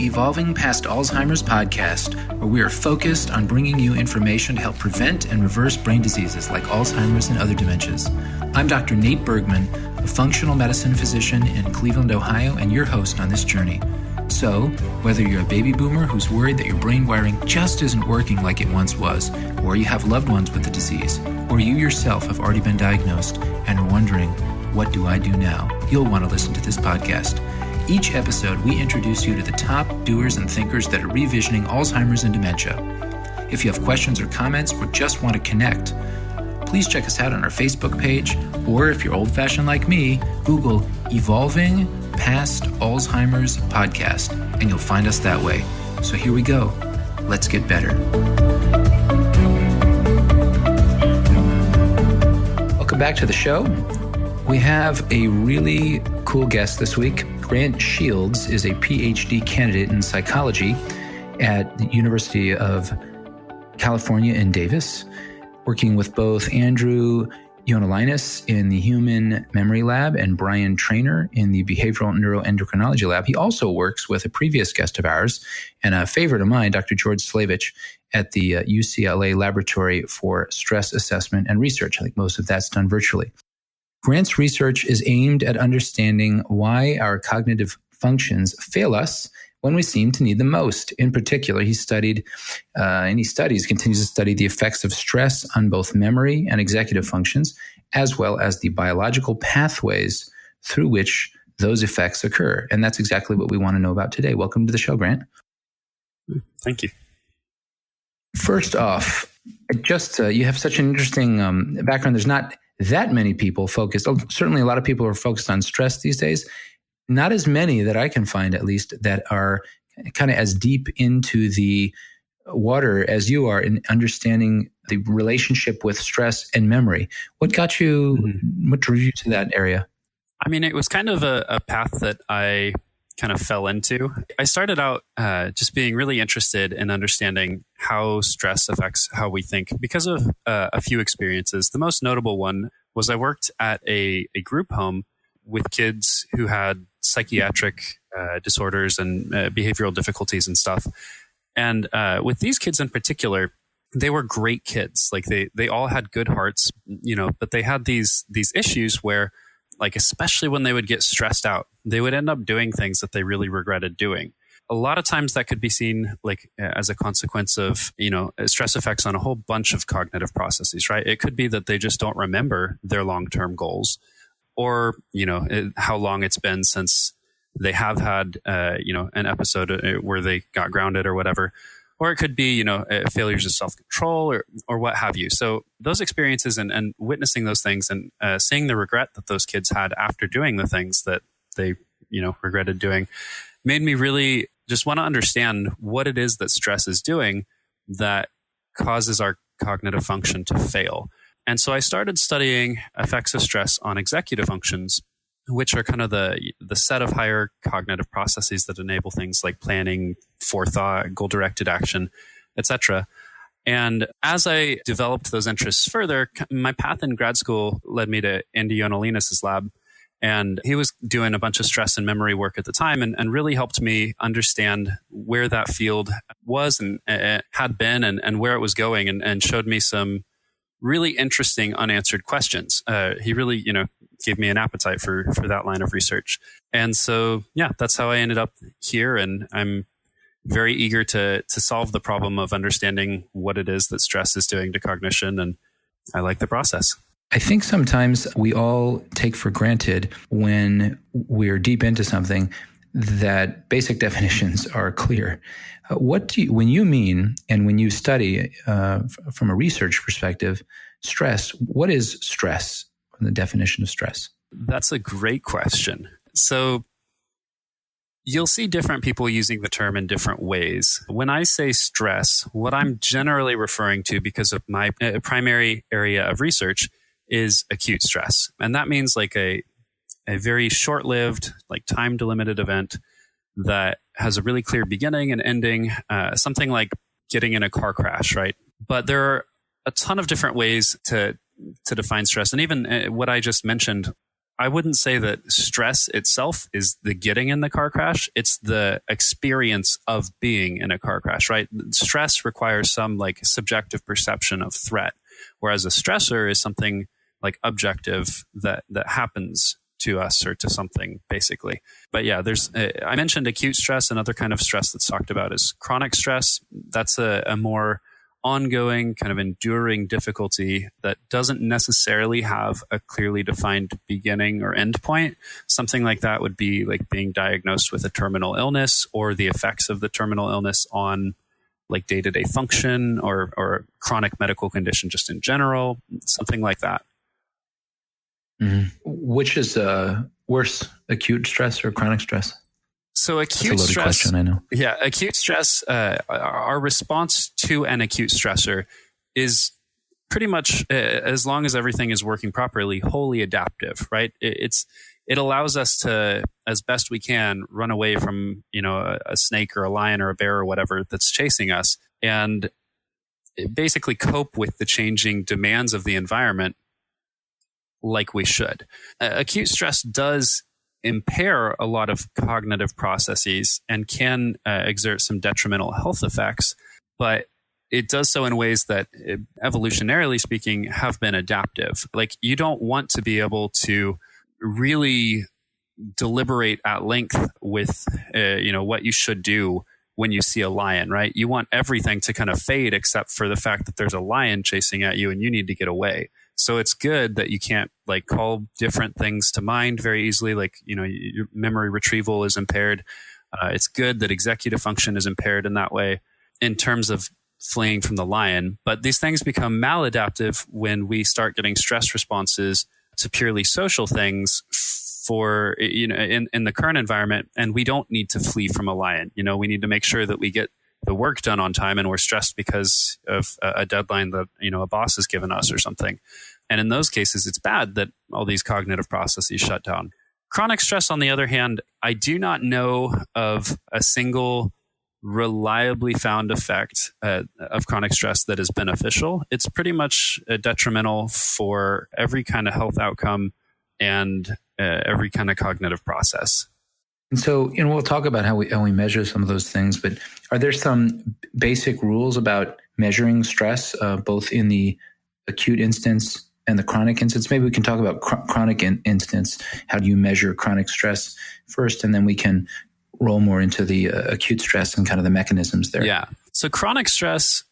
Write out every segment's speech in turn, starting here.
the Evolving Past Alzheimer's podcast, where we are focused on bringing you information to help prevent and reverse brain diseases like Alzheimer's and other dementias. I'm Dr. Nate Bergman, a functional medicine physician in Cleveland, Ohio, and your host on this journey. So, whether you're a baby boomer who's worried that your brain wiring just isn't working like it once was, or you have loved ones with the disease, or you yourself have already been diagnosed and are wondering, what do I do now? You'll want to listen to this podcast. Each episode, we introduce you to the top doers and thinkers that are revisioning Alzheimer's and dementia. If you have questions or comments or just want to connect, please check us out on our Facebook page, or if you're old-fashioned like me, Google Evolving Past Alzheimer's Podcast, and you'll find us that way. So here we go. Let's get better. Welcome back to the show. We have a really cool guest this week. Grant Shields is a Ph.D. candidate in psychology at the University of California in Davis, working with both Andrew Yonelinas in the Human Memory Lab and Brian Trainor in the Behavioral Neuroendocrinology Lab. He also works with a previous guest of ours and a favorite of mine, Dr. George Slavich, at the UCLA Laboratory for Stress Assessment and Research. I think most of that's done virtually. Grant's research is aimed at understanding why our cognitive functions fail us when we seem to need them most. In particular, he studied, and he continues to study the effects of stress on both memory and executive functions, as well as the biological pathways through which those effects occur. And that's exactly what we want to know about today. Welcome to the show, Grant. Thank you. First off, you have such an interesting background. There's not that many people focused. Certainly a lot of people are focused on stress these days. Not as many that I can find, at least, that are kind of as deep into the water as you are in understanding the relationship with stress and memory. What got you, what drew you to that area? I mean, it was kind of a path that I kind of fell into. I started out just being really interested in understanding how stress affects how we think because of a few experiences. The most notable one was I worked at a group home with kids who had psychiatric disorders and behavioral difficulties and stuff. And with these kids in particular, they were great kids. Like they all had good hearts, but they had these issues where, like, especially when they would get stressed out, they would end up doing things that they really regretted doing. A lot of times that could be seen like as a consequence of, stress effects on a whole bunch of cognitive processes, right? It could be that they just don't remember their long-term goals, or, how long it's been since they have had, an episode where they got grounded or whatever. Or it could be, failures of self-control or what have you. So those experiences and witnessing those things and seeing the regret that those kids had after doing the things that they, regretted doing made me really just want to understand what it is that stress is doing that causes our cognitive function to fail. And so I started studying effects of stress on executive functions, which are kind of the set of higher cognitive processes that enable things like planning, forethought, goal-directed action, etc. And as I developed those interests further, my path in grad school led me to Andy Yonelinas' lab. And he was doing a bunch of stress and memory work at the time and really helped me understand where that field was and had been and where it was going and showed me some really interesting unanswered questions. He really, gave me an appetite for that line of research. And so, that's how I ended up here. And I'm very eager to solve the problem of understanding what it is that stress is doing to cognition. And I like the process. I think sometimes we all take for granted when we're deep into something that basic definitions are clear. When you mean, and when you study from a research perspective, stress, what is stress? The definition of stress? That's a great question. So you'll see different people using the term in different ways. When I say stress, what I'm generally referring to, because of my primary area of research, is acute stress. And that means like a very short-lived, like time-delimited event that has a really clear beginning and ending, something like getting in a car crash, right? But there are a ton of different ways to define stress. And even what I just mentioned I wouldn't say that stress itself is the getting in the car crash. It's the experience of being in a car crash, right? Stress requires some like subjective perception of threat, whereas a stressor is something like objective that happens to us or to something, basically. But yeah, I mentioned acute stress. Another kind of stress that's talked about is chronic stress. That's a more ongoing kind of enduring difficulty that doesn't necessarily have a clearly defined beginning or end point. Something like that would be like being diagnosed with a terminal illness or the effects of the terminal illness on like day-to-day function or chronic medical condition just in general, something like that. Mm-hmm. Which is worse, acute stress or chronic stress? So acute That's a loaded stress, question, I know. Yeah, acute stress, our response to an acute stressor is pretty much, as long as everything is working properly, wholly adaptive, right? It allows us to, as best we can, run away from, a snake or a lion or a bear or whatever that's chasing us, and basically cope with the changing demands of the environment like we should. Acute stress does impair a lot of cognitive processes and can exert some detrimental health effects, but it does so in ways that, evolutionarily speaking, have been adaptive. Like, you don't want to be able to really deliberate at length with, what you should do when you see a lion, right? You want everything to kind of fade except for the fact that there's a lion chasing at you and you need to get away. So it's good that you can't like call different things to mind very easily. Like, your memory retrieval is impaired. It's good that executive function is impaired in that way in terms of fleeing from the lion. But these things become maladaptive when we start getting stress responses to purely social things for, in the current environment. And we don't need to flee from a lion. We need to make sure that we get the work done on time, and we're stressed because of a deadline that, a boss has given us or something. And in those cases, it's bad that all these cognitive processes shut down. Chronic stress, on the other hand, I do not know of a single reliably found effect of chronic stress that is beneficial. It's pretty much detrimental for every kind of health outcome and every kind of cognitive process. And so, we'll talk about how we measure some of those things, but are there some basic rules about measuring stress, both in the acute instance and the chronic instance? Maybe we can talk about chronic instance. How do you measure chronic stress first, and then we can roll more into the acute stress and kind of the mechanisms there. Yeah. So chronic stress,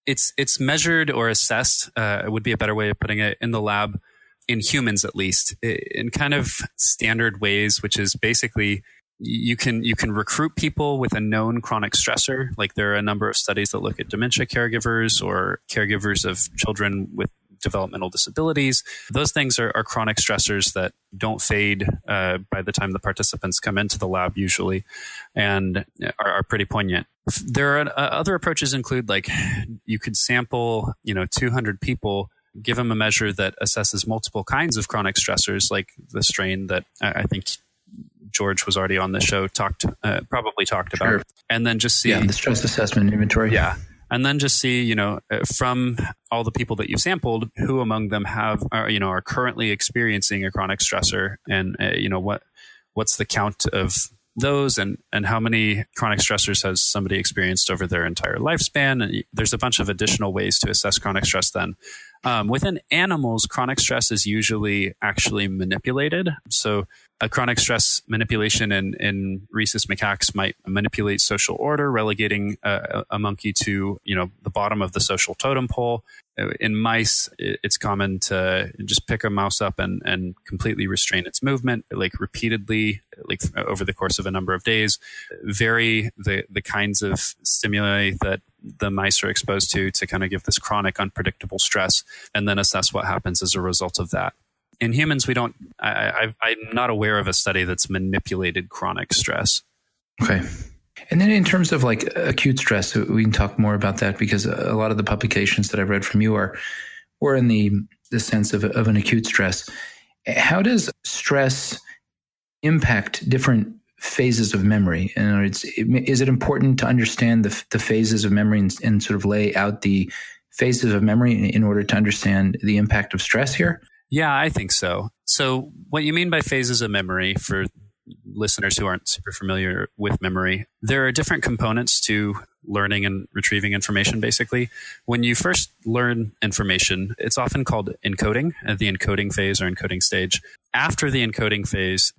it's measured or assessed, would be a better way of putting it, in the lab, in humans at least, in kind of standard ways, which is basically you can recruit people with a known chronic stressor. Like, there are a number of studies that look at dementia caregivers or caregivers of children with developmental disabilities. Those things are chronic stressors that don't fade by the time the participants come into the lab usually, and are pretty poignant. There are other approaches include, like, you could sample 200 people, give them a measure that assesses multiple kinds of chronic stressors, like the strain that I think George was already on the show probably talked about. Sure. And then just see the stress assessment inventory. Yeah. And then just see, from all the people that you've sampled, who among them are currently experiencing a chronic stressor, and what's the count of those, and how many chronic stressors has somebody experienced over their entire lifespan. And there's a bunch of additional ways to assess chronic stress then. Within animals, chronic stress is usually actually manipulated. So a chronic stress manipulation in rhesus macaques might manipulate social order, relegating a monkey to the bottom of the social totem pole. In mice, it's common to just pick a mouse up and completely restrain its movement, like repeatedly, like over the course of a number of days. Vary the kinds of stimuli that the mice are exposed to kind of give this chronic, unpredictable stress, and then assess what happens as a result of that. In humans, we don't. I'm not aware of a study that's manipulated chronic stress. Okay. And then in terms of like acute stress, we can talk more about that, because a lot of the publications that I've read from you were in the sense of an acute stress. How does stress impact different phases of memory? And is it important to understand the phases of memory and sort of lay out the phases of memory in order to understand the impact of stress here? Yeah, I think so. So what you mean by phases of memory, for listeners who aren't super familiar with memory, there are different components to learning and retrieving information, basically. When you first learn information, it's often called encoding, the encoding phase or encoding stage. After the encoding phase,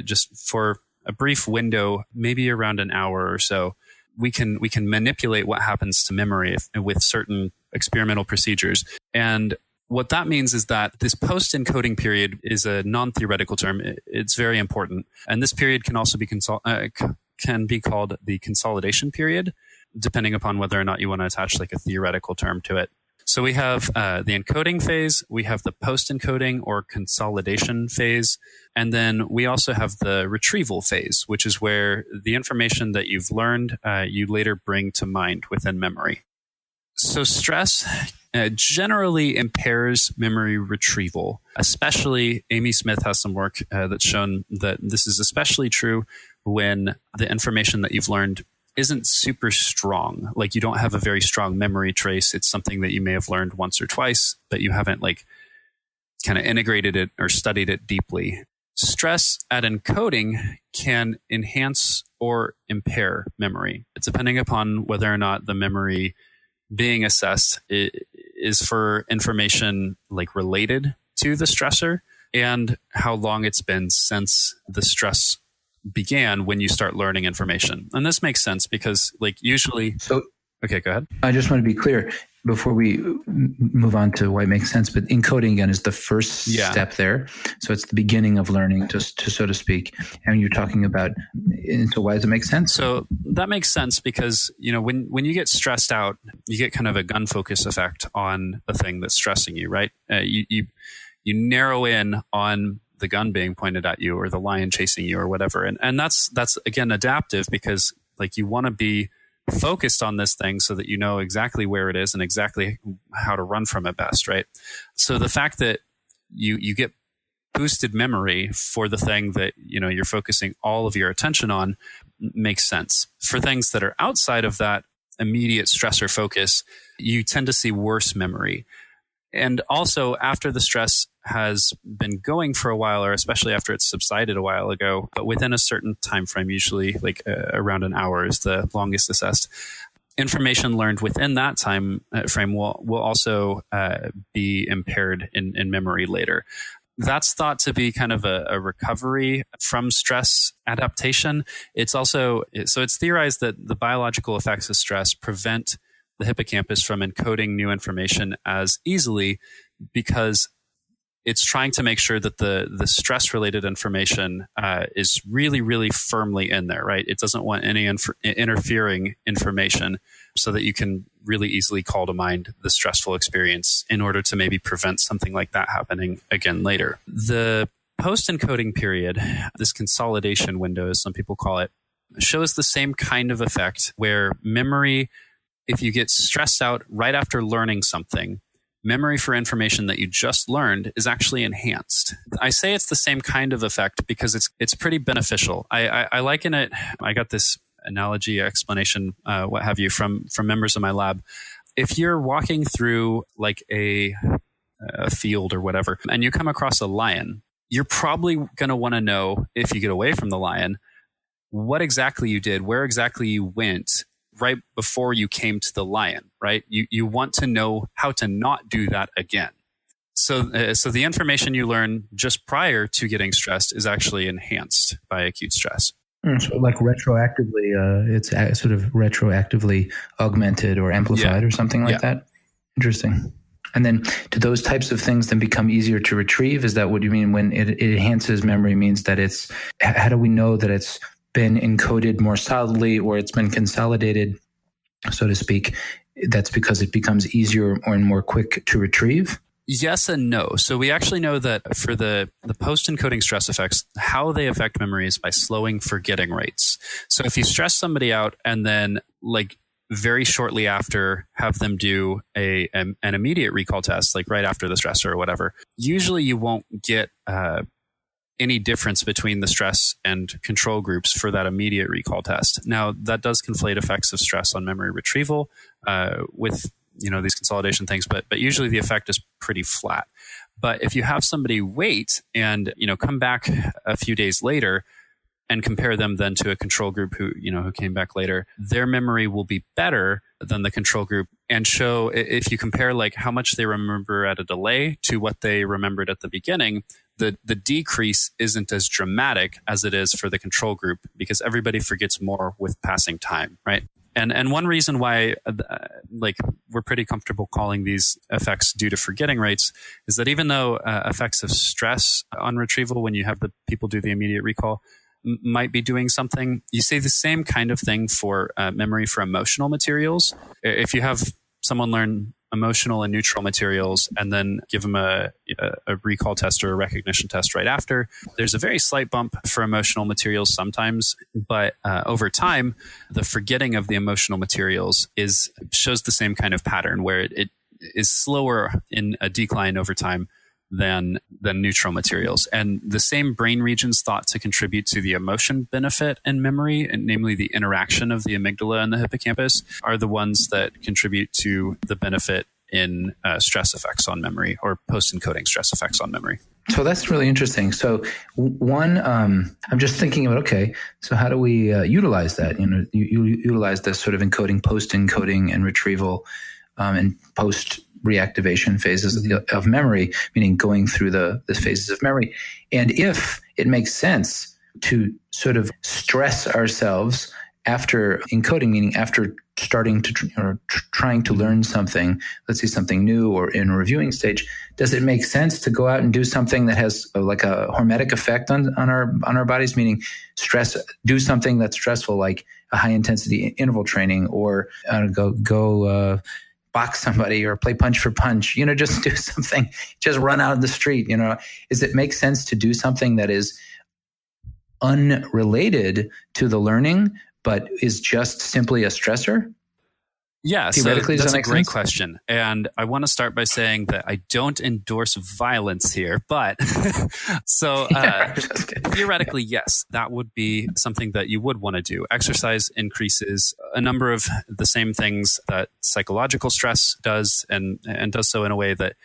just for a brief window, maybe around an hour or so, we can manipulate what happens to memory with certain experimental procedures. And what that means is that this post-encoding period is a non-theoretical term. It's very important. And this period can also be can be called the consolidation period, depending upon whether or not you want to attach like a theoretical term to it. So we have the encoding phase, we have the post-encoding or consolidation phase, and then we also have the retrieval phase, which is where the information that you've learned, you later bring to mind within memory. So stress generally impairs memory retrieval. Especially, Amy Smith has some work that's shown that this is especially true when the information that you've learned isn't super strong. Like you don't have a very strong memory trace. It's something that you may have learned once or twice, but you haven't like kind of integrated it or studied it deeply. Stress at encoding can enhance or impair memory. It's depending upon whether or not the memory being assessed is for information like related to the stressor and how long it's been since the stress began when you start learning information. And this makes sense because like usually... Okay, go ahead. I just want to be clear before we move on to why it makes sense, but encoding again is the first step there. So it's the beginning of learning, to so to speak. And you're talking about, and so why does it make sense? So that makes sense because, you know, when you get stressed out, you get kind of a gun focus effect on the thing that's stressing you, right? You narrow in on the gun being pointed at you or the lion chasing you or whatever. And that's again, adaptive because like you want to be focused on this thing so that you know exactly where it is and exactly how to run from it best, right? So the fact that you get boosted memory for the thing that, you know, you're focusing all of your attention on makes sense. For things that are outside of that immediate stressor focus, you tend to see worse memory. And also after the stress has been going for a while, or especially after it's subsided a while ago, but within a certain time frame, usually like around an hour is the longest assessed, information learned within that time frame will also be impaired in memory later. That's thought to be kind of a recovery from stress adaptation. It's also, so it's theorized that the biological effects of stress prevent the hippocampus from encoding new information as easily because it's trying to make sure that the stress-related information is really, really firmly in there, right? It doesn't want any interfering information so that you can really easily call to mind the stressful experience in order to maybe prevent something like that happening again later. The post-encoding period, this consolidation window, as some people call it, shows the same kind of effect where memory, if you get stressed out right after learning something, memory for information that you just learned is actually enhanced. I say it's the same kind of effect because it's pretty beneficial. I liken it, I got this analogy, explanation, what have you, from members of my lab. If you're walking through like a field or whatever, and you come across a lion, you're probably going to want to know, if you get away from the lion, what exactly you did, where exactly you went right before you came to the lion, right? You want to know how to not do that again. So the information you learn just prior to getting stressed is actually enhanced by acute stress. So like retroactively, it's sort of retroactively augmented or amplified or something like that? Interesting. And then do those types of things then become easier to retrieve? Is that what you mean when it enhances memory means that it's, how do we know that it's been encoded more solidly or it's been consolidated, so to speak? That's because it becomes easier and more quick to retrieve? Yes and no. So we actually know that for the post-encoding stress effects, how they affect memory is by slowing forgetting rates. So if you stress somebody out and then like very shortly after have them do an immediate recall test, like right after the stressor or whatever, usually you won't get any difference between the stress and control groups for that immediate recall test. Now, that does conflate effects of stress on memory retrieval with these consolidation things, but usually the effect is pretty flat. But if you have somebody wait and, come back a few days later and compare them then to a control group who came back later, their memory will be better than the control group, and show, if you compare like how much they remember at a delay to what they remembered at the beginning, the decrease isn't as dramatic as it is for the control group, because everybody forgets more with passing time, right? And one reason why we're pretty comfortable calling these effects due to forgetting rates is that even though effects of stress on retrieval, when you have the people do the immediate recall, might be doing something, you say the same kind of thing for memory for emotional materials. If you have someone learn emotional and neutral materials and then give them a recall test or a recognition test right after, there's a very slight bump for emotional materials sometimes, but over time, the forgetting of the emotional materials shows the same kind of pattern where it is slower in a decline over time than neutral materials. And the same brain regions thought to contribute to the emotion benefit in memory, and namely the interaction of the amygdala and the hippocampus, are the ones that contribute to the benefit in stress effects on memory, or post-encoding stress effects on memory. So that's really interesting. So one, I'm just thinking about, okay, so how do we utilize that? You utilize this sort of encoding, post-encoding and retrieval and post-reactivation phases of memory, meaning going through the phases of memory. And if it makes sense to sort of stress ourselves after encoding, meaning after starting to trying to learn something, let's say something new or in a reviewing stage, does it make sense to go out and do something that has like a hormetic effect on our bodies, meaning do something that's stressful, like a high intensity interval training, or go box somebody or play punch for punch, just do something, just run out of the street, Does it make sense to do something that is unrelated to the learning, but is just simply a stressor? Yeah, so that's a great question. And I want to start by saying that I don't endorse violence here, but theoretically, yes, that would be something that you would want to do. Exercise increases a number of the same things that psychological stress does, and does so in a way that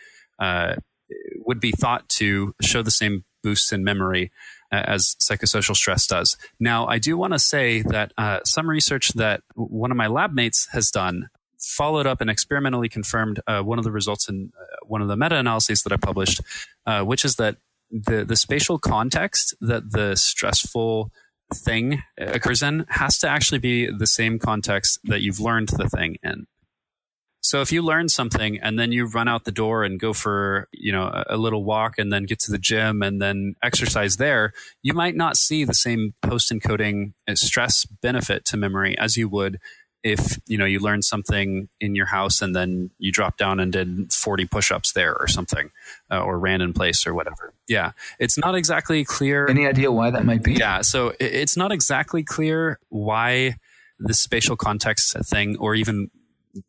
would be thought to show the same boosts in memory as psychosocial stress does. Now, I do want to say that some research that one of my lab mates has done followed up and experimentally confirmed one of the results in one of the meta-analyses that I published, which is that the spatial context that the stressful thing occurs in has to actually be the same context that you've learned the thing in. So if you learn something and then you run out the door and go for, a little walk and then get to the gym and then exercise there, you might not see the same post-encoding stress benefit to memory as you would if, you learned something in your house and then you dropped down and did 40 push-ups there or something, or ran in place or whatever. Yeah. It's not exactly clear. Any idea why that might be? Yeah. So it's not exactly clear why the spatial context thing, or even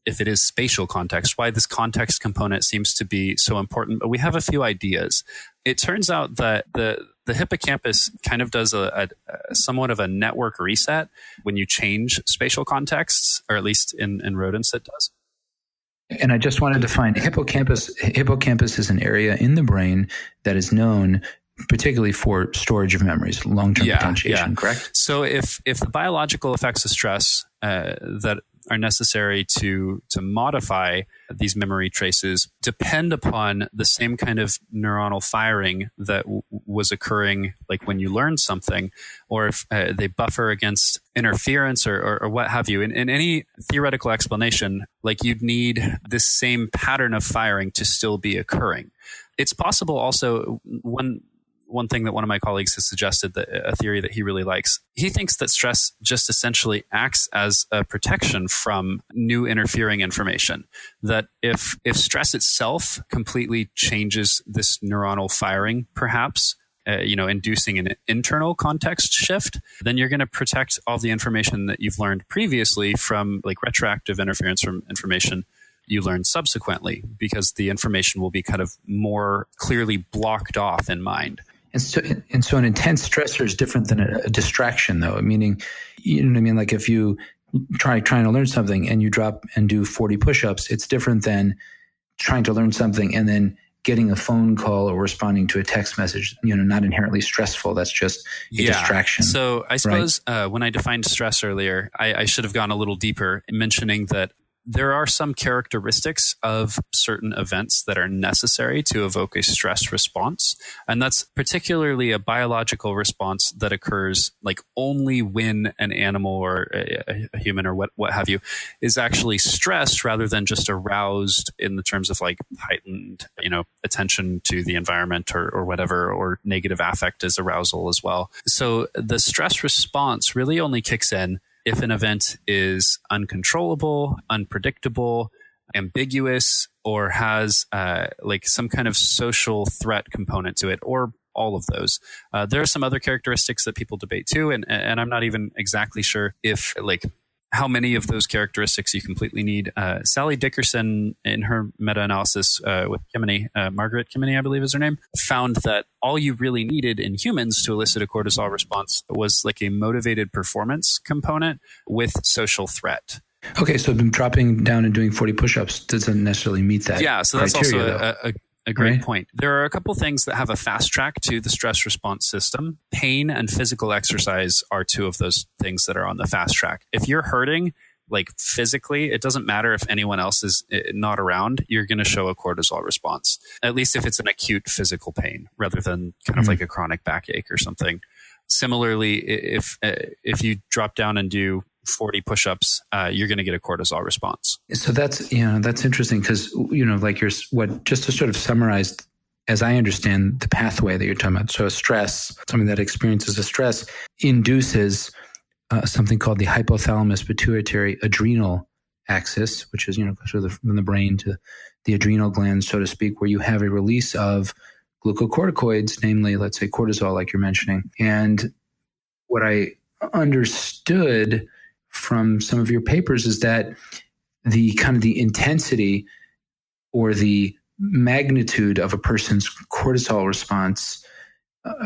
if it is spatial context, why this context component seems to be so important, but we have a few ideas. It turns out that the hippocampus kind of does a somewhat of a network reset when you change spatial contexts, or at least in rodents it does. And I just wanted to find hippocampus. Hippocampus is an area in the brain that is known particularly for storage of memories, long-term potentiation, correct? So if the biological effects of stress that are necessary to modify these memory traces depend upon the same kind of neuronal firing that was occurring like when you learned something, or if they buffer against interference or what have you. In any theoretical explanation, like you'd need this same pattern of firing to still be occurring. It's possible also, one thing that one of my colleagues has suggested, that a theory that he really likes, he thinks that stress just essentially acts as a protection from new interfering information. That if stress itself completely changes this neuronal firing, perhaps, inducing an internal context shift, then you're going to protect all the information that you've learned previously from like retroactive interference from information you learn subsequently, because the information will be kind of more clearly blocked off in mind. And so an intense stressor is different than a distraction, though. Meaning, like if you trying to learn something and you drop and do 40 push-ups, it's different than trying to learn something and then getting a phone call or responding to a text message, not inherently stressful. That's just a distraction. So I suppose when I defined stress earlier, I should have gone a little deeper in mentioning that there are some characteristics of certain events that are necessary to evoke a stress response. And that's particularly a biological response that occurs like only when an animal or a human or what have you is actually stressed rather than just aroused in the terms of like heightened, attention to the environment or whatever, or negative affect as arousal as well. So the stress response really only kicks in if an event is uncontrollable, unpredictable, ambiguous, or has like some kind of social threat component to it, or all of those. There are some other characteristics that people debate too, and I'm not even exactly sure if like how many of those characteristics you completely need. Sally Dickerson, in her meta-analysis with Kimeny, Margaret Kimeny, I believe is her name, found that all you really needed in humans to elicit a cortisol response was like a motivated performance component with social threat. Okay, so dropping down and doing 40 push-ups doesn't necessarily meet that. Yeah, so that's also a great right? point. There are a couple things that have a fast track to the stress response system. Pain and physical exercise are two of those things that are on the fast track. If you're hurting, like physically, it doesn't matter if anyone else is not around, you're going to show a cortisol response, at least if it's an acute physical pain rather than kind of like a chronic backache or something. Similarly, if you drop down and do 40 push-ups, you're going to get a cortisol response. So that's interesting because, just to sort of summarize, as I understand the pathway that you're talking about. So a stress, something that experiences a stress induces something called the hypothalamus pituitary adrenal axis, which is, sort of from the brain to the adrenal glands, so to speak, where you have a release of glucocorticoids, namely, let's say cortisol, like you're mentioning. And what I understood from some of your papers is that the kind of the intensity or the magnitude of a person's cortisol response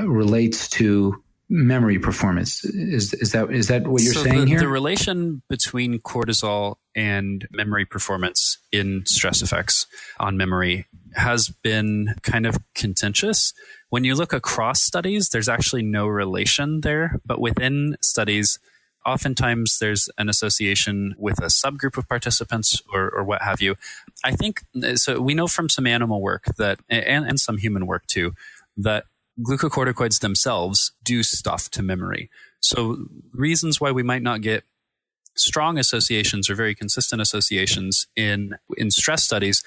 relates to memory performance. Is that what you're saying here? The relation between cortisol and memory performance in stress effects on memory has been kind of contentious. When you look across studies, there's actually no relation there, but within studies, oftentimes there's an association with a subgroup of participants or what have you. I think, so we know from some animal work that, and some human work too, that glucocorticoids themselves do stuff to memory. So reasons why we might not get strong associations or very consistent associations in stress studies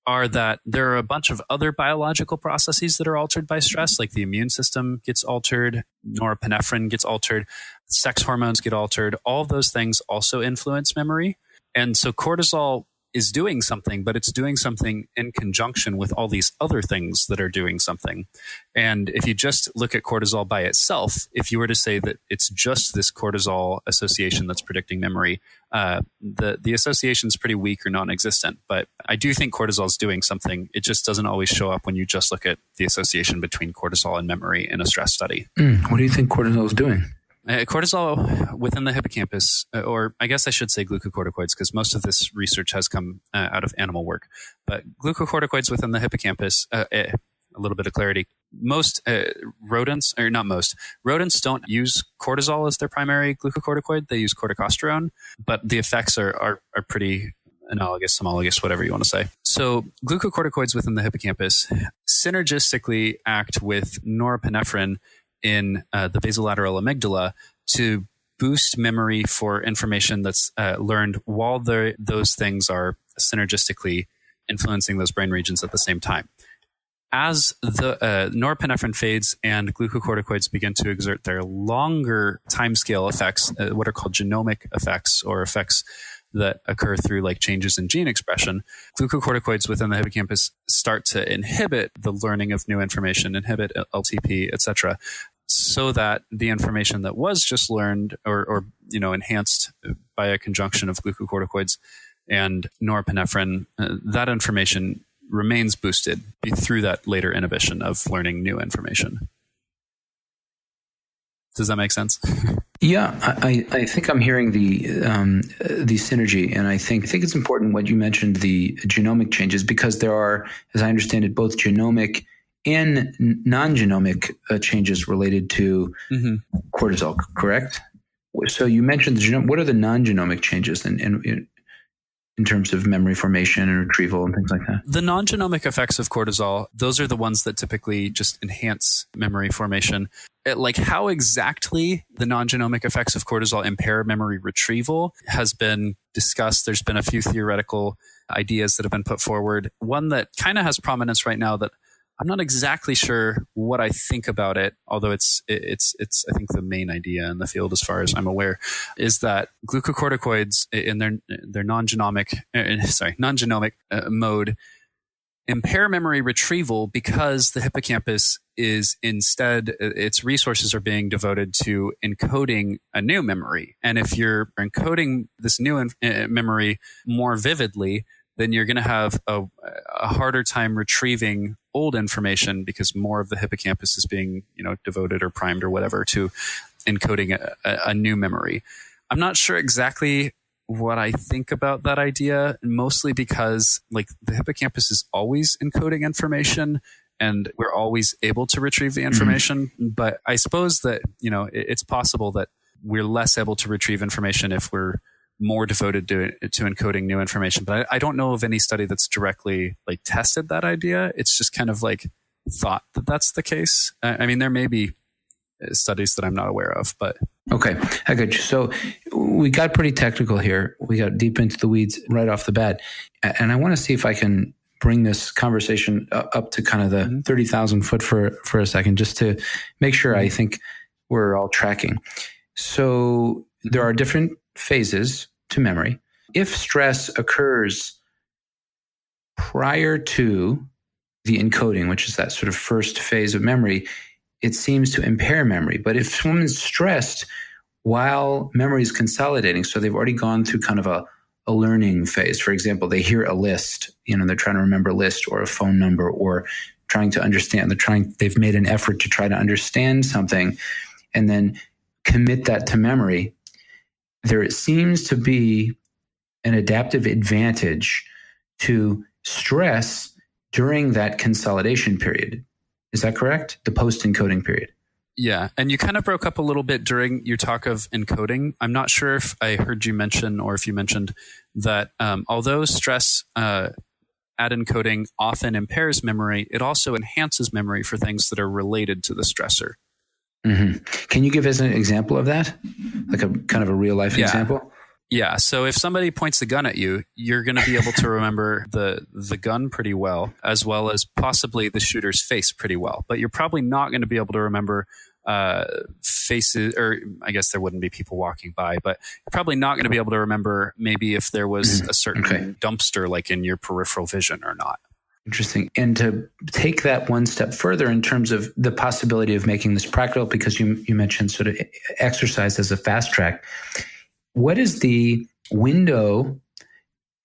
are that there are a bunch of other biological processes that are altered by stress, like the immune system gets altered, norepinephrine gets altered, sex hormones get altered. All of those things also influence memory. And so cortisol is doing something, but it's doing something in conjunction with all these other things that are doing something. And if you just look at cortisol by itself, if you were to say that it's just this cortisol association that's predicting memory, the association is pretty weak or non-existent. But I do think cortisol is doing something. It just doesn't always show up when you just look at the association between cortisol and memory in a stress study. What do you think cortisol is doing? Cortisol within the hippocampus, or I guess I should say glucocorticoids, because most of this research has come out of animal work. But glucocorticoids within the hippocampus, a little bit of clarity. Most rodents don't use cortisol as their primary glucocorticoid. They use corticosterone, but the effects are pretty analogous, homologous, whatever you want to say. So glucocorticoids within the hippocampus synergistically act with norepinephrine in the basolateral amygdala to boost memory for information that's learned while those things are synergistically influencing those brain regions at the same time. As the norepinephrine fades and glucocorticoids begin to exert their longer timescale effects, what are called genomic effects, or effects that occur through like changes in gene expression, glucocorticoids within the hippocampus start to inhibit the learning of new information, inhibit LTP, etc., so that the information that was just learned or enhanced by a conjunction of glucocorticoids and norepinephrine, that information remains boosted through that later inhibition of learning new information. Does that make sense? Yeah, I think I'm hearing the synergy, and I think it's important what you mentioned, the genomic changes, because there are, as I understand it, both genomic and non-genomic changes related to cortisol. Correct? So you mentioned the genome. What are the non-genomic changes in terms of memory formation and retrieval and things like that? The non-genomic effects of cortisol, those are the ones that typically just enhance memory formation. Like how exactly the non-genomic effects of cortisol impair memory retrieval has been discussed. There's been a few theoretical ideas that have been put forward. One that kind of has prominence right now that I'm not exactly sure what I think about it, although it's I think the main idea in the field, as far as I'm aware, is that glucocorticoids in their non-genomic mode impair memory retrieval because the hippocampus is instead, its resources are being devoted to encoding a new memory. And if you're encoding this new memory more vividly, then you're going to have a harder time retrieving old information because more of the hippocampus is being, devoted or primed or whatever to encoding a new memory. I'm not sure exactly what I think about that idea, mostly because like the hippocampus is always encoding information and we're always able to retrieve the information. Mm-hmm. But I suppose that, it's possible that we're less able to retrieve information if we're more devoted to encoding new information. But I don't know of any study that's directly like tested that idea. It's just kind of like thought that that's the case. I mean, there may be studies that I'm not aware of, but. Okay, I got you. So we got pretty technical here. We got deep into the weeds right off the bat. And I want to see if I can bring this conversation up to kind of the 30,000 foot for a second, just to make sure I think we're all tracking. So there are different phases to memory. If stress occurs prior to the encoding, which is that sort of first phase of memory, it seems to impair memory. But if someone's stressed while memory is consolidating, so they've already gone through kind of a learning phase. For example, they hear a list, they're trying to remember a list or a phone number or trying to understand. They've made an effort to try to understand something and then commit that to memory. There seems to be an adaptive advantage to stress during that consolidation period. Is that correct? The post-encoding period. Yeah. And you kind of broke up a little bit during your talk of encoding. I'm not sure if I heard you mention or if you mentioned that although stress at encoding often impairs memory, it also enhances memory for things that are related to the stressor. Mm-hmm. Can you give us an example of that? Like a kind of a real life example? Yeah. So if somebody points a gun at you, you're going to be able to remember the gun pretty well as possibly the shooter's face pretty well. But you're probably not going to be able to remember faces, or I guess there wouldn't be people walking by, but you're probably not going to be able to remember maybe if there was a certain dumpster like in your peripheral vision or not. Interesting. And to take that one step further in terms of the possibility of making this practical, because you mentioned sort of exercise as a fast track, what is the window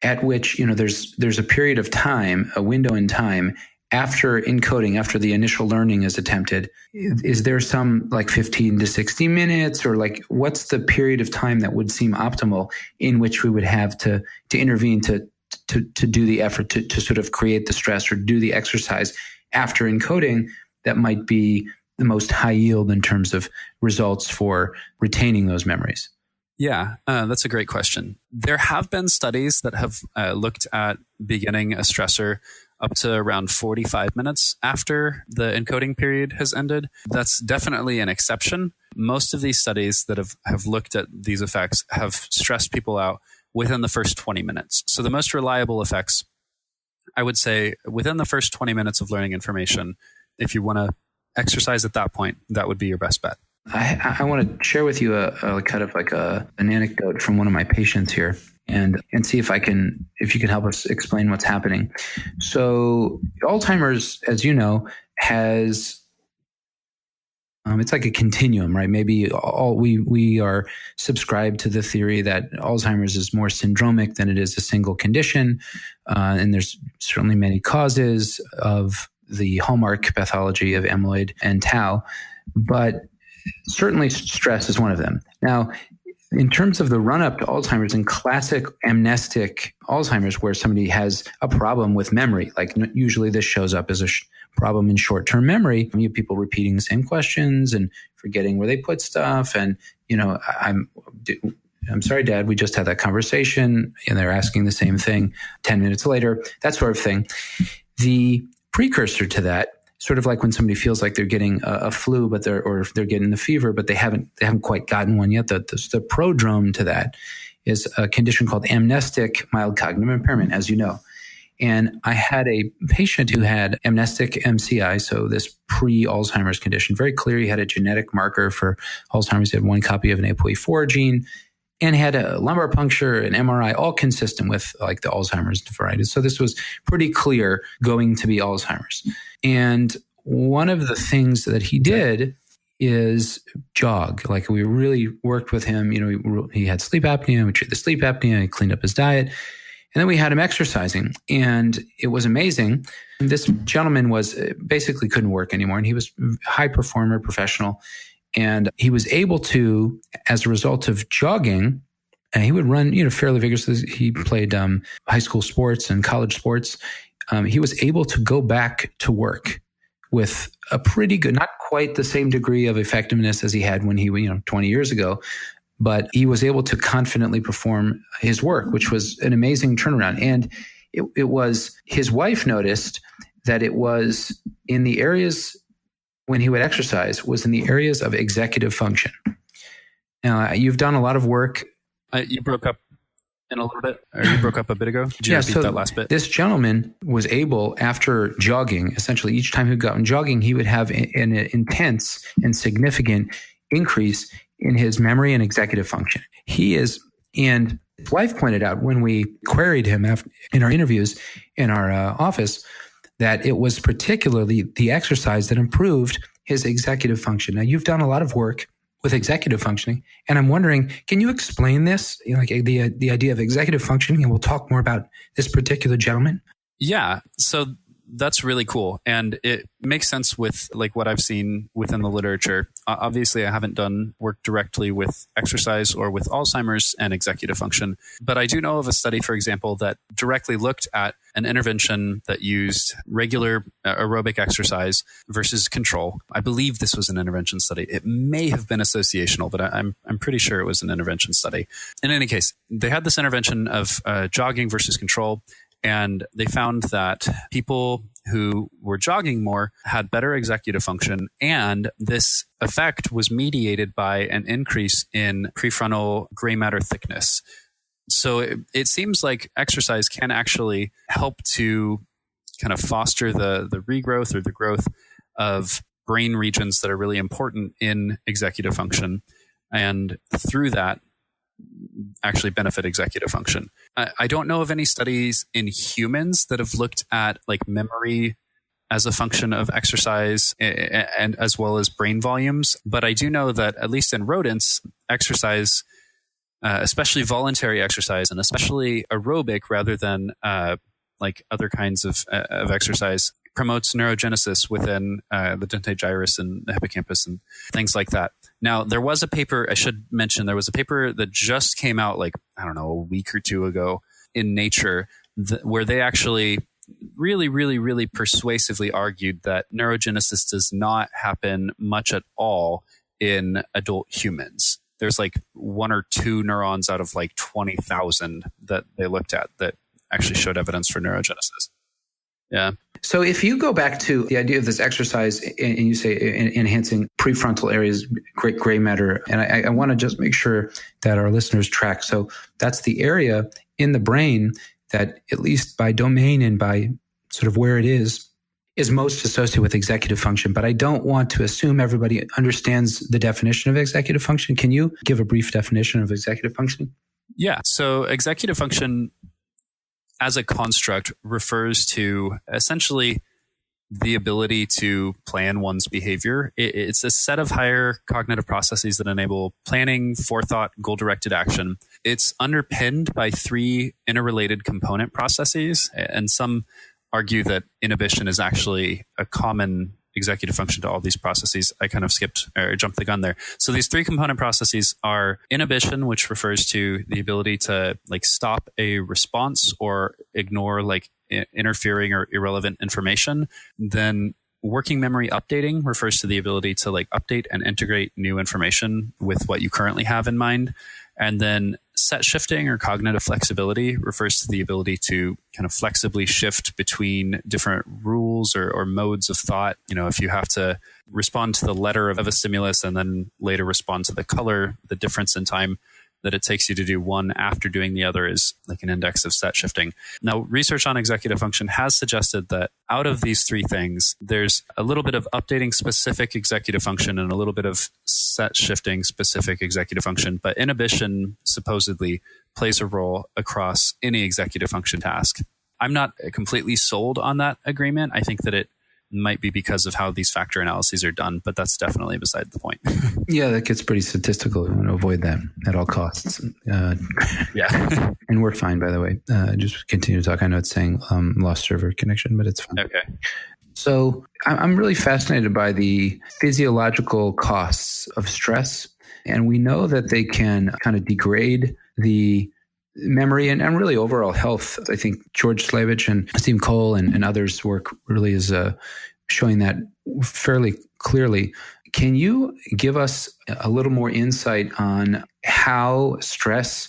at which, there's a period of time, a window in time after encoding, after the initial learning is attempted? Is there some like 15 to 60 minutes, or like what's the period of time that would seem optimal in which we would have to intervene to do the effort to sort of create the stress or do the exercise after encoding that might be the most high yield in terms of results for retaining those memories? Yeah, that's a great question. There have been studies that have looked at beginning a stressor up to around 45 minutes after the encoding period has ended. That's definitely an exception. Most of these studies that have looked at these effects have stressed people out within the first 20 minutes. So the most reliable effects, I would say, within the first 20 minutes of learning information, if you want to exercise at that point, that would be your best bet. I want to share with you a kind of like an anecdote from one of my patients here, and see if you can help us explain what's happening. So Alzheimer's, as you know, has it's like a continuum, right? Maybe we are subscribed to the theory that Alzheimer's is more syndromic than it is a single condition, and there's certainly many causes of the hallmark pathology of amyloid and tau, but certainly stress is one of them. Now, in terms of the run-up to Alzheimer's and classic amnestic Alzheimer's, where somebody has a problem with memory, like usually this shows up as a problem in short-term memory. You have people repeating the same questions and forgetting where they put stuff. And, I'm sorry, Dad, we just had that conversation, and they're asking the same thing 10 minutes later, that sort of thing. The precursor to that, sort of like when somebody feels like they're getting a flu, or if they're getting the fever, but they haven't quite gotten one yet. The prodrome to that is a condition called amnestic mild cognitive impairment, as you know. And I had a patient who had amnestic MCI, so this pre-Alzheimer's condition. Very clear, he had a genetic marker for Alzheimer's. He had one copy of an ApoE4 gene, and had a lumbar puncture, an MRI, all consistent with like the Alzheimer's variety. So this was pretty clear going to be Alzheimer's. And one of the things that he did is jog. Like, we really worked with him. He had sleep apnea. We treated the sleep apnea. He cleaned up his diet. And then we had him exercising. And it was amazing. This gentleman basically couldn't work anymore. And he was a high performer, professional. And he was able to, as a result of jogging, and he would run, fairly vigorously. He played high school sports and college sports. He was able to go back to work with a pretty good, not quite the same degree of effectiveness as he had when he, 20 years ago, but he was able to confidently perform his work, which was an amazing turnaround. And it was, his wife noticed that it was in the areas, when he would exercise, was in the areas of executive function. Now, you've done a lot of work. You broke up in a little bit, or you broke up a bit ago. Did you repeat that last bit? This gentleman was able, after jogging, essentially each time he'd gotten jogging, he would have an intense and significant increase in his memory and executive function. And his wife pointed out when we queried him in our interviews in our office, that it was particularly the exercise that improved his executive function. Now, you've done a lot of work with executive functioning, and I'm wondering, can you explain this, like the idea of executive functioning? And we'll talk more about this particular gentleman. Yeah. So that's really cool. And it makes sense with like what I've seen within the literature. Obviously, I haven't done work directly with exercise or with Alzheimer's and executive function, but I do know of a study, for example, that directly looked at an intervention that used regular aerobic exercise versus control. I believe this was an intervention study. It may have been associational, but I'm pretty sure it was an intervention study. In any case, they had this intervention of jogging versus control. And they found that people who were jogging more had better executive function. And this effect was mediated by an increase in prefrontal gray matter thickness. So it seems like exercise can actually help to kind of foster the regrowth or the growth of brain regions that are really important in executive function. And through that, actually benefit executive function. I don't know of any studies in humans that have looked at like memory as a function of exercise and as well as brain volumes. But I do know that at least in rodents, exercise, especially voluntary exercise and especially aerobic rather than like other kinds of exercise, promotes neurogenesis within the dentate gyrus and the hippocampus and things like that. Now, there was a paper, I should mention, there was a paper that just came out like, I don't know, a week or two ago in Nature where they actually really, really, really persuasively argued that neurogenesis does not happen much at all in adult humans. There's like 1 or 2 neurons out of like 20,000 that they looked at that actually showed evidence for neurogenesis. Yeah. So if you go back to the idea of this exercise and you say enhancing prefrontal areas, gray matter, and I want to just make sure that our listeners track. So that's the area in the brain that, at least by domain and by sort of where it is most associated with executive function. But I don't want to assume everybody understands the definition of executive function. Can you give a brief definition of executive functioning? Yeah. So executive function as a construct refers to essentially the ability to plan one's behavior. It's a set of higher cognitive processes that enable planning, forethought, goal-directed action. It's underpinned by 3 interrelated component processes, and some argue that inhibition is actually a common executive function to all these processes. I kind of skipped or jumped the gun there. So these three component processes are inhibition, which refers to the ability to like stop a response or ignore like interfering or irrelevant information. Then working memory updating refers to the ability to like update and integrate new information with what you currently have in mind. And then set shifting or cognitive flexibility refers to the ability to kind of flexibly shift between different rules or modes of thought. You know, if you have to respond to the letter of a stimulus and then later respond to the color, the difference in time that it takes you to do one after doing the other is like an index of set shifting. Now, research on executive function has suggested that out of these three things, there's a little bit of updating specific executive function and a little bit of set shifting specific executive function, but inhibition supposedly plays a role across any executive function task. I'm not completely sold on that agreement. I think that it might be because of how these factor analyses are done, but that's definitely beside the point. Yeah, that gets pretty statistical. We want to avoid that at all costs. Yeah. And we're fine, by the way. Just continue to talk. I know it's saying lost server connection, but it's fine. Okay. So I'm really fascinated by the physiological costs of stress. And we know that they can kind of degrade the memory and really overall health. I think George Slavich and Steve Cole and others' work really is showing that fairly clearly. Can you give us a little more insight on how stress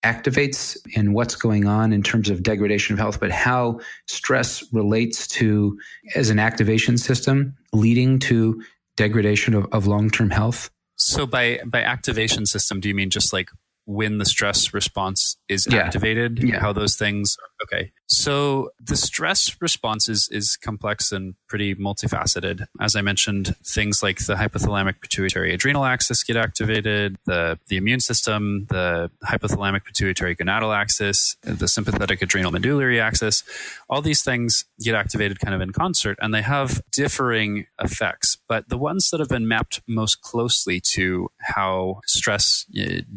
activates and what's going on in terms of degradation of health, but how stress relates to, as an activation system, leading to degradation of long-term health? So by activation system, do you mean just like when the stress response is activated, how those things, okay. So the stress response is complex and pretty multifaceted. As I mentioned, things like the hypothalamic pituitary adrenal axis get activated, the immune system, the hypothalamic pituitary gonadal axis, the sympathetic adrenal medullary axis, all these things get activated kind of in concert, and they have differing effects. But the ones that have been mapped most closely to how stress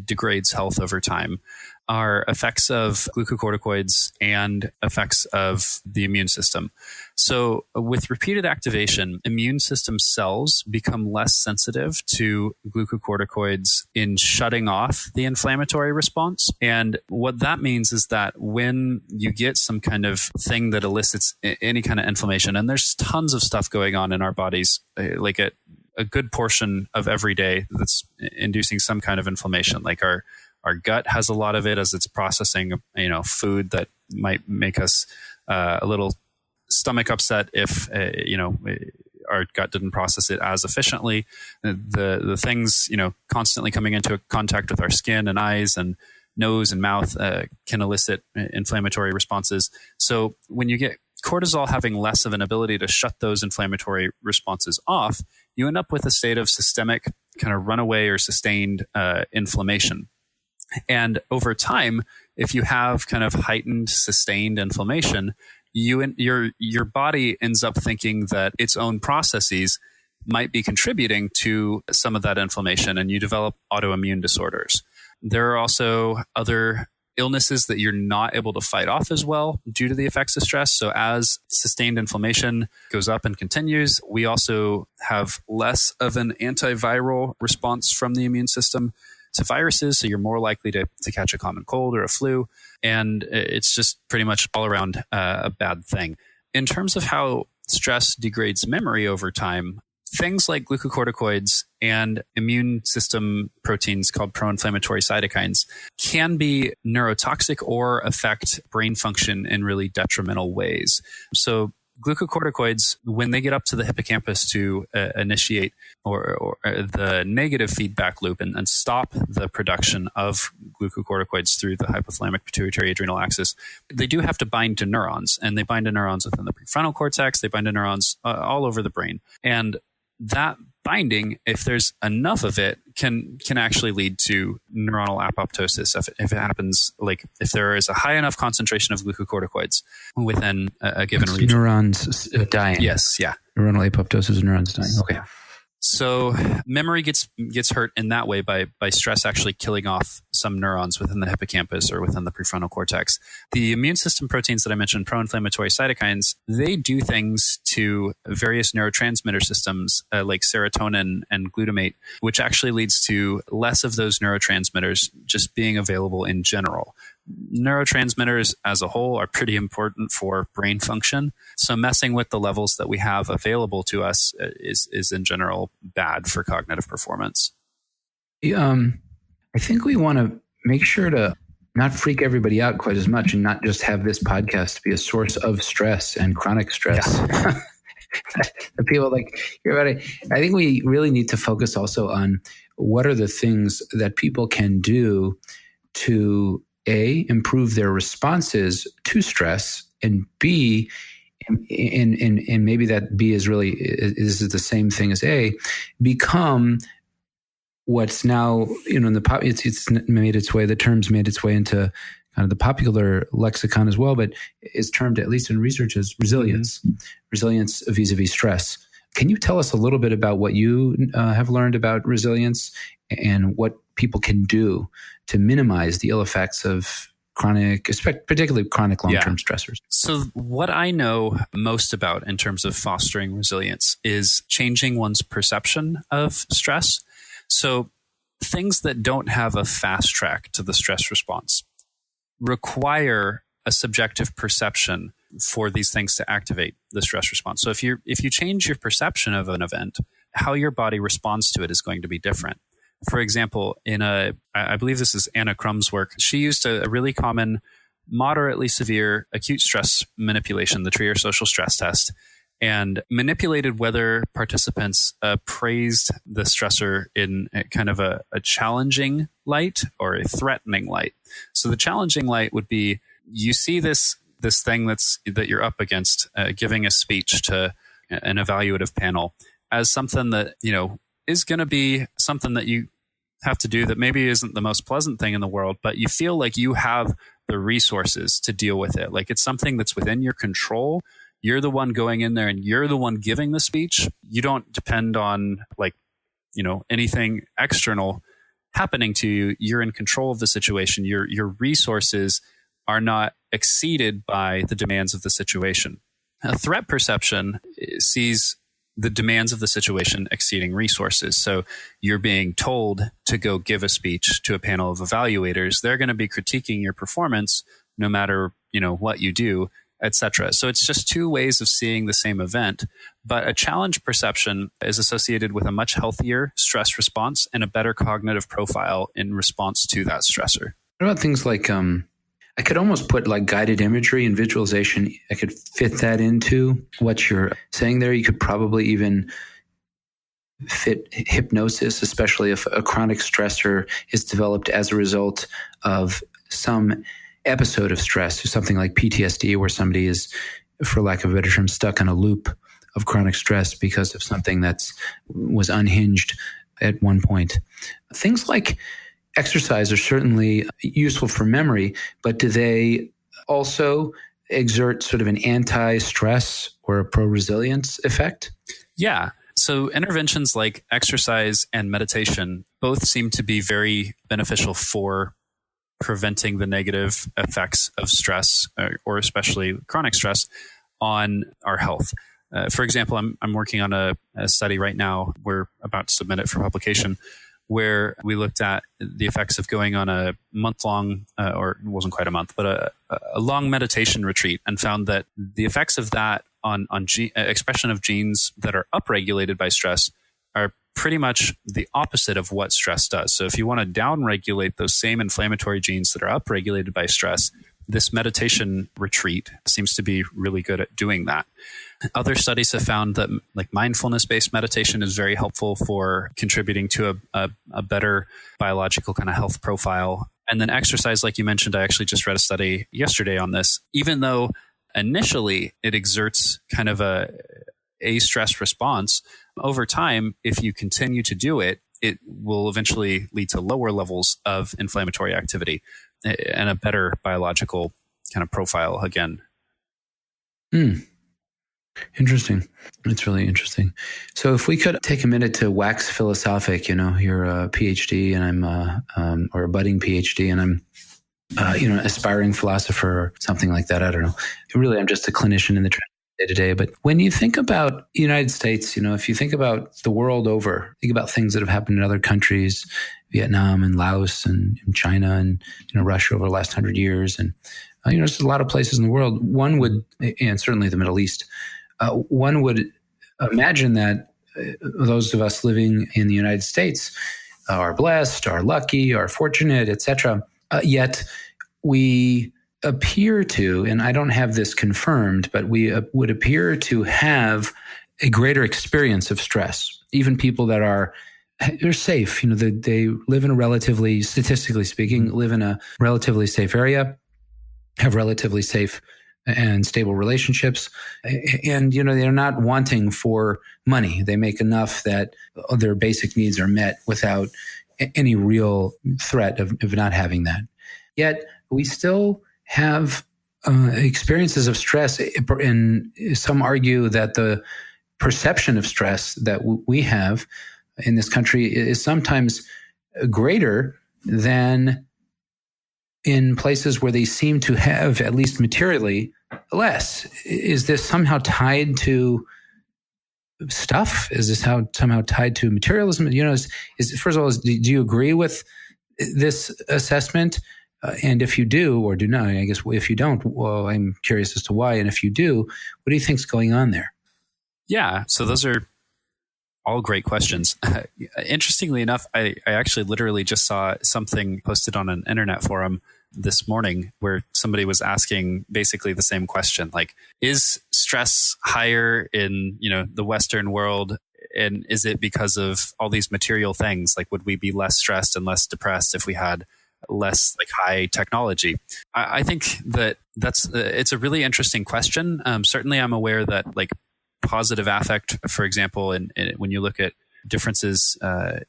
degrades health over time are effects of glucocorticoids and effects of the immune system. So with repeated activation, immune system cells become less sensitive to glucocorticoids in shutting off the inflammatory response. And what that means is that when you get some kind of thing that elicits any kind of inflammation, and there's tons of stuff going on in our bodies, like a good portion of every day that's inducing some kind of inflammation, like our gut has a lot of it as it's processing, food that might make us a little stomach upset if, our gut didn't process it as efficiently. The things, constantly coming into contact with our skin and eyes and nose and mouth can elicit inflammatory responses. So when you get cortisol having less of an ability to shut those inflammatory responses off, you end up with a state of systemic kind of runaway or sustained inflammation. And over time, if you have kind of heightened, sustained inflammation, your body ends up thinking that its own processes might be contributing to some of that inflammation, and you develop autoimmune disorders. There are also other illnesses that you're not able to fight off as well due to the effects of stress. So as sustained inflammation goes up and continues, we also have less of an antiviral response from the immune system to viruses, so you're more likely to catch a common cold or a flu, and it's just pretty much all around a bad thing. In terms of how stress degrades memory over time, things like glucocorticoids and immune system proteins called pro-inflammatory cytokines can be neurotoxic or affect brain function in really detrimental ways. So glucocorticoids, when they get up to the hippocampus to initiate or the negative feedback loop and stop the production of glucocorticoids through the hypothalamic pituitary adrenal axis, they do have to bind to neurons, and they bind to neurons within the prefrontal cortex. They bind to neurons all over the brain. And that binding, if there's enough of it, can actually lead to neuronal apoptosis if it happens, like if there is a high enough concentration of glucocorticoids within a given region. Neurons dying. Yes, yeah. Neuronal apoptosis, neurons dying. Okay. So memory gets hurt in that way by stress actually killing off some neurons within the hippocampus or within the prefrontal cortex. The immune system proteins that I mentioned, pro-inflammatory cytokines, they do things to various neurotransmitter systems like serotonin and glutamate, which actually leads to less of those neurotransmitters just being available in general. Neurotransmitters as a whole are pretty important for brain function. So messing with the levels that we have available to us is in general bad for cognitive performance. I think we want to make sure to not freak everybody out quite as much and not just have this podcast be a source of stress and chronic stress. Yeah. The people hear about it. I think we really need to focus also on what are the things that people can do to A, improve their responses to stress, and B, and maybe that B is really is the same thing as A, become what's now in the pop. It's made its way. The term's made its way into kind of the popular lexicon as well, but is termed, at least in research, as resilience. Mm-hmm. Resilience vis-a-vis stress. Can you tell us a little bit about what you have learned about resilience and what people can do to minimize the ill effects of chronic, particularly chronic long-term stressors? So what I know most about in terms of fostering resilience is changing one's perception of stress. So things that don't have a fast track to the stress response require a subjective perception for these things to activate the stress response. So if you change your perception of an event, how your body responds to it is going to be different. For example, I believe this is Anna Crumb's work, she used a really common, moderately severe acute stress manipulation, the Trainor social stress test, and manipulated whether participants praised the stressor in kind of a challenging light or a threatening light. So the challenging light would be, you see this thing that you're up against, giving a speech to an evaluative panel as something that, is going to be something that you have to do that maybe isn't the most pleasant thing in the world, but you feel like you have the resources to deal with it. Like it's something that's within your control. You're the one going in there and you're the one giving the speech. You don't depend on anything external happening to you. You're in control of the situation. Your resources are not exceeded by the demands of the situation. A threat perception sees the demands of the situation exceeding resources. So you're being told to go give a speech to a panel of evaluators. They're going to be critiquing your performance no matter, what you do, etc. So it's just two ways of seeing the same event. But a challenge perception is associated with a much healthier stress response and a better cognitive profile in response to that stressor. What about things like I could almost put like guided imagery and visualization. I could fit that into what you're saying there. You could probably even fit hypnosis, especially if a chronic stressor is developed as a result of some episode of stress, or something like PTSD, where somebody is, for lack of a better term, stuck in a loop of chronic stress because of something that was unhinged at one point. Things like exercise are certainly useful for memory, but do they also exert sort of an anti-stress or a pro-resilience effect? Yeah. So interventions like exercise and meditation both seem to be very beneficial for preventing the negative effects of stress, or especially chronic stress, on our health. For example, I'm working on a study right now. We're about to submit it for publication, where we looked at the effects of going on a month-long, or it wasn't quite a month, but a long meditation retreat, and found that the effects of that on expression of genes that are upregulated by stress are pretty much the opposite of what stress does. So if you want to downregulate those same inflammatory genes that are upregulated by stress, this meditation retreat seems to be really good at doing that. Other studies have found that mindfulness-based meditation is very helpful for contributing to a better biological kind of health profile. And then exercise, like you mentioned, I actually just read a study yesterday on this. Even though initially it exerts kind of a stress response, over time, if you continue to do it, it will eventually lead to lower levels of inflammatory activity and a better biological kind of profile again. Interesting. It's really interesting. So if we could take a minute to wax philosophic, you're a PhD and I'm or a budding PhD and I'm aspiring philosopher or something like that. I don't know. Really, I'm just a clinician in the day to day. But when you think about the United States, if you think about the world over, think about things that have happened in other countries, Vietnam and Laos and China and Russia over the last 100 years. And there's a lot of places in the world. One would, and certainly the Middle East, one would imagine that those of us living in the United States are blessed, are lucky, are fortunate, etc. Yet we appear to, and I don't have this confirmed, but we would appear to have a greater experience of stress. Even people that they're safe. They live in a relatively, statistically speaking, live in a relatively safe area, have relatively safe and stable relationships. And, they're not wanting for money. They make enough that their basic needs are met without any real threat of not having that. Yet we still have experiences of stress. And some argue that the perception of stress that we have in this country is sometimes greater than in places where they seem to have, at least materially, less. Is this somehow tied to stuff? Is this somehow tied to materialism? First of all, do you agree with this assessment? And if you do or do not, I guess if you don't, well, I'm curious as to why. And if you do, what do you think's going on there? Yeah, so those are all great questions. Interestingly enough, I actually literally just saw something posted on an internet forum this morning where somebody was asking basically the same question, like, is stress higher in, the Western world? And is it because of all these material things? Like, would we be less stressed and less depressed if we had less high technology? I think it's a really interesting question. Certainly I'm aware that positive affect, for example, when you look at differences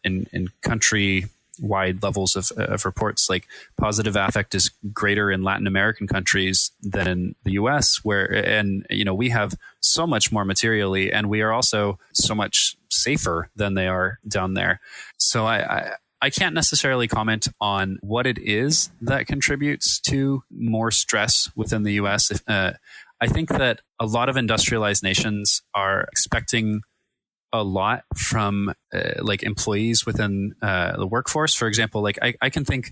in country-wide levels of reports, positive affect is greater in Latin American countries than in the U.S., and we have so much more materially, and we are also so much safer than they are down there. So I can't necessarily comment on what it is that contributes to more stress within the U.S. I think that a lot of industrialized nations are expecting a lot from employees within the workforce. For example, I can think,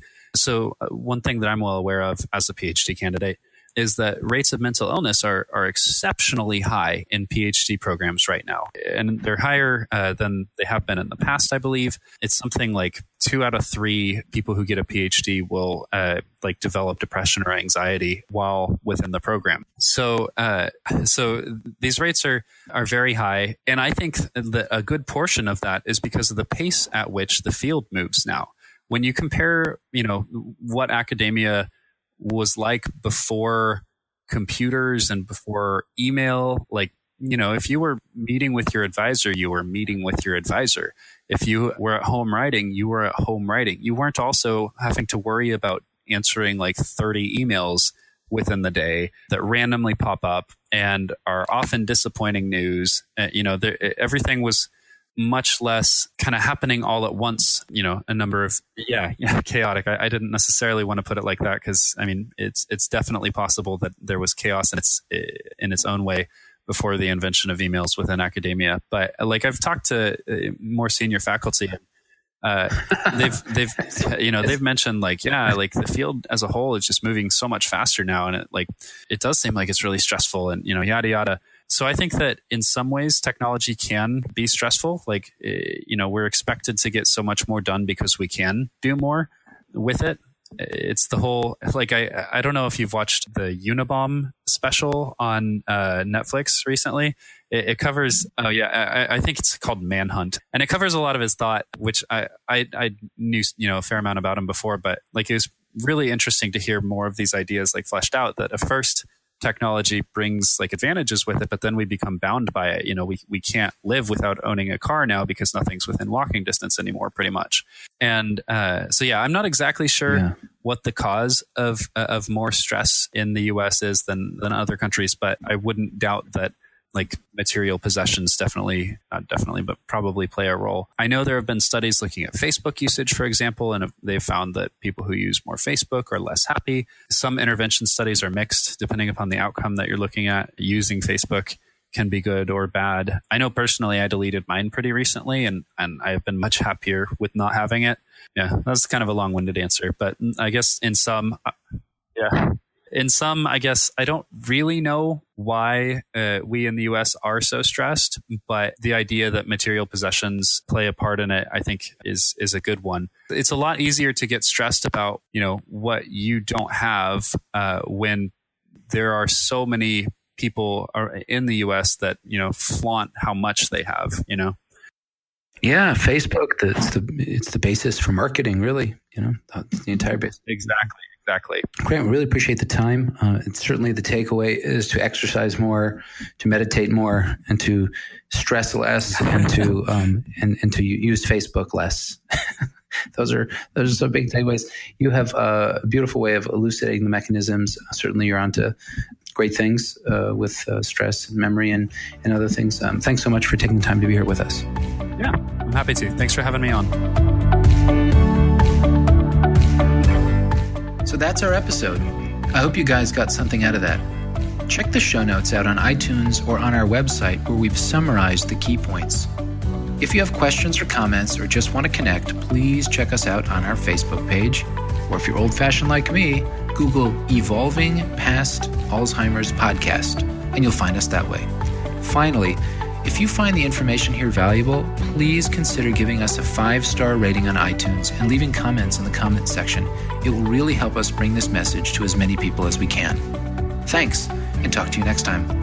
one thing that I'm well aware of as a PhD candidate is that rates of mental illness are exceptionally high in PhD programs right now. And they're higher than they have been in the past, I believe. It's something like 2 out of 3 people who get a PhD will develop depression or anxiety while within the program. So these rates are very high. And I think that a good portion of that is because of the pace at which the field moves now. When you compare, what academia was like before computers and before email, if you were meeting with your advisor, you were meeting with your advisor. If you were at home writing, you were at home writing. You weren't also having to worry about answering 30 emails within the day that randomly pop up and are often disappointing news. Everything was much less kind of happening all at once, a number of, chaotic. I didn't necessarily want to put it like that because, it's definitely possible that there was chaos in its own way before the invention of emails within academia. But I've talked to more senior faculty, they've mentioned the field as a whole is just moving so much faster now. And it does seem like it's really stressful and, yada, yada. So I think that in some ways technology can be stressful. We're expected to get so much more done because we can do more with it. It's the whole, I don't know if you've watched the Unabomber special on Netflix recently. It covers, I think it's called Manhunt. And it covers a lot of his thought, which I knew, a fair amount about him before, but it was really interesting to hear more of these ideas fleshed out, that at first technology brings advantages with it, but then we become bound by it. We can't live without owning a car now because nothing's within walking distance anymore, pretty much. And I'm not exactly sure what the cause of more stress in the U.S. is than other countries, but I wouldn't doubt that like material possessions not definitely, but probably play a role. I know there have been studies looking at Facebook usage, for example, and they've found that people who use more Facebook are less happy. Some intervention studies are mixed depending upon the outcome that you're looking at. Using Facebook can be good or bad. I know personally I deleted mine pretty recently, and I have been much happier with not having it. Yeah, that's kind of a long-winded answer, but I guess in some, I guess I don't really know why we in the US are so stressed, but the idea that material possessions play a part in it, I think is a good one. It's a lot easier to get stressed about, what you don't have when there are so many people in the US that, flaunt how much they have, Yeah, Facebook, it's the basis for marketing, really, the entire base. Exactly. Grant, we really appreciate the time. It's certainly the takeaway is to exercise more, to meditate more, and to stress less, and to and to use Facebook less. Those are some big takeaways. You have a beautiful way of elucidating the mechanisms. Certainly, you're onto great things with stress and memory and other things. Thanks so much for taking the time to be here with us. Yeah, I'm happy to. Thanks for having me on. So that's our episode. I hope you guys got something out of that. Check the show notes out on iTunes or on our website where we've summarized the key points. If you have questions or comments or just want to connect, please check us out on our Facebook page. Or if you're old-fashioned like me, Google Evolving Past Alzheimer's Podcast, and you'll find us that way. Finally, if you find the information here valuable, please consider giving us a 5-star rating on iTunes and leaving comments in the comments section. It will really help us bring this message to as many people as we can. Thanks, and talk to you next time.